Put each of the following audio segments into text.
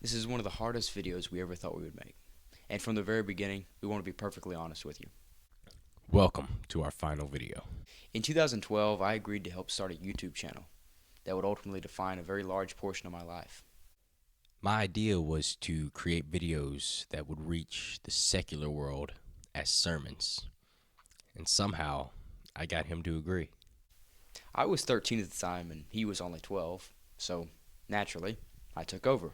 This is one of the hardest videos we ever thought we would make. And from the very beginning, we want to be perfectly honest with you. Welcome to our final video. In 2012, I agreed to help start a YouTube channel that would ultimately define a very large portion of my life. My idea was to create videos that would reach the secular world as sermons. And somehow, I got him to agree. I was 13 at the time and he was only 12, so naturally, I took over.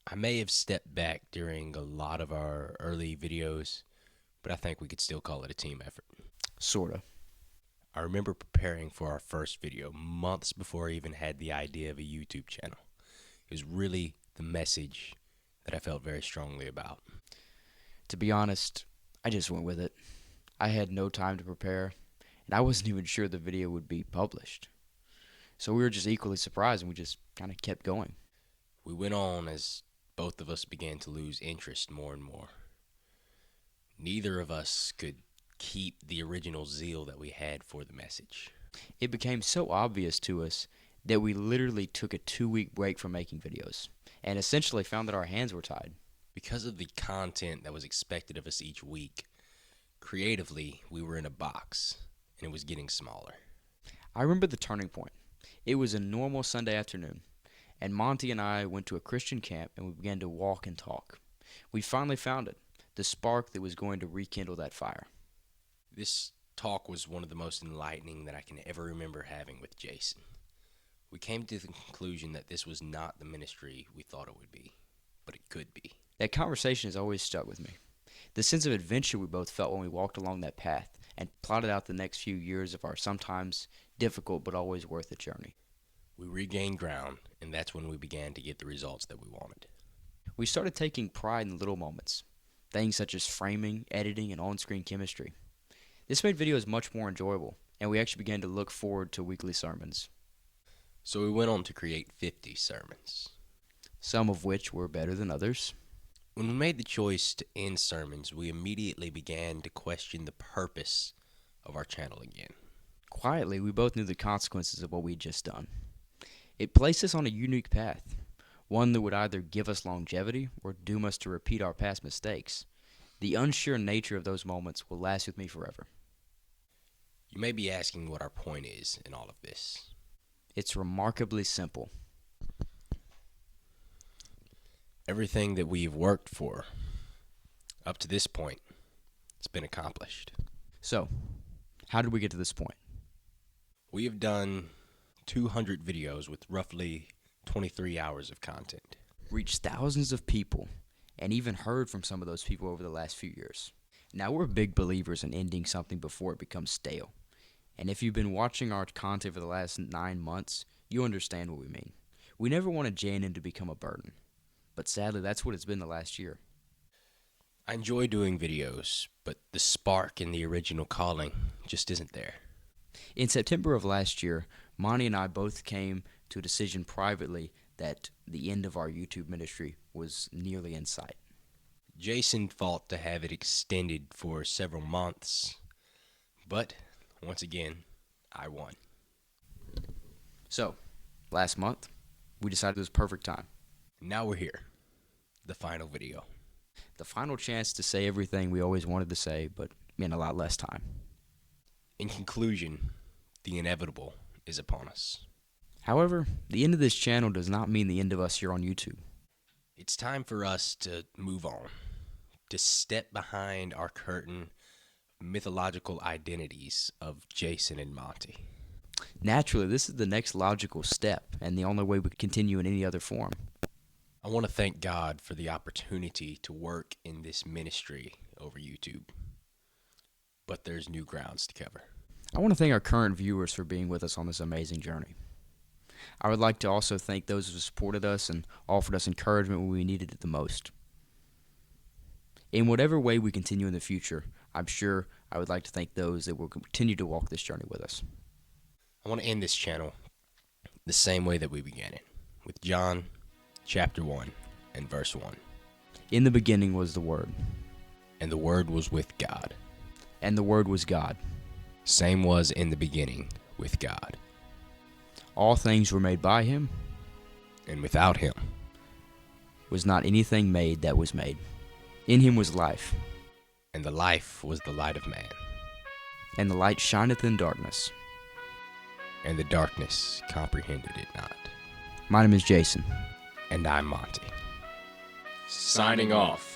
I may have stepped back during a lot of our early videos, but I think we could still call it a team effort. Sorta. I remember preparing for our first video months before I even had the idea of a YouTube channel. It was really the message that I felt very strongly about. To be honest, I just went with it. I had no time to prepare, and I wasn't even sure the video would be published. So we were just equally surprised, and we just kind of kept going. We went on as both of us began to lose interest more and more. Neither of us could keep the original zeal that we had for the message. It became so obvious to us that we literally took a 2-week break from making videos, and essentially found that our hands were tied. Because of the content that was expected of us each week, creatively, we were in a box, and it was getting smaller. I remember the turning point. It was a normal Sunday afternoon, and Monty and I went to a Christian camp and we began to walk and talk. We finally found it, the spark that was going to rekindle that fire. This talk was one of the most enlightening that I can ever remember having with Jason. We came to the conclusion that this was not the ministry we thought it would be, but it could be. That conversation has always stuck with me. The sense of adventure we both felt when we walked along that path and plotted out the next few years of our sometimes difficult but always worth it journey. We regained ground, and that's when we began to get the results that we wanted. We started taking pride in the little moments, things such as framing, editing, and on-screen chemistry. This made videos much more enjoyable, and we actually began to look forward to weekly sermons, So we went on to create 50 sermons. some of which were better than others. When we made the choice to end sermons, we immediately began to question the purpose of our channel again. Quietly, we both knew the consequences of what we'd just done. It placed us on a unique path, one that would either give us longevity or doom us to repeat our past mistakes. The unsure nature of those moments will last with me forever. You may be asking what our point is in all of this. It's remarkably simple. Everything that we've worked for up to this point has been accomplished. So, how did we get to this point? We have done 200 videos with roughly 23 hours of content. Reached thousands of people, and even heard from some of those people over the last few years. Now, we're big believers in ending something before it becomes stale. And if you've been watching our content for the last 9 months, you understand what we mean. We never wanted JNN to become a burden. But sadly, that's what it's been the last year. I enjoy doing videos, but the spark in the original calling just isn't there. In September of last year, Monty and I both came to a decision privately that the end of our YouTube ministry was nearly in sight. Jason fought to have it extended for several months, but once again, I won. So, last month, we decided it was perfect time. Now we're here, the final video. The final chance to say everything we always wanted to say, but in a lot less time. In conclusion, the inevitable is upon us. However, the end of this channel does not mean the end of us here on YouTube. It's time for us to move on, to step behind our curtain mythological identities of Jason and Monty. Naturally, this is the next logical step, and the only way we can continue in any other form. I want to thank God for the opportunity to work in this ministry over YouTube. But there's new grounds to cover. I want to thank our current viewers for being with us on this amazing journey. I would like to also thank those who supported us and offered us encouragement when we needed it the most. In whatever way we continue in the future, I'm sure I would like to thank those that will continue to walk this journey with us. I want to end this channel the same way that we began it, with John chapter 1 and verse 1. In the beginning was the Word, And the Word was with God. and the Word was God. Same was in the beginning with God. All things were made by him, And without him was not anything made that was made. In him was life, And the life was the light of man. and the light shineth in darkness. And the darkness comprehended it not. My name is Jason. And I'm Monty. Signing off.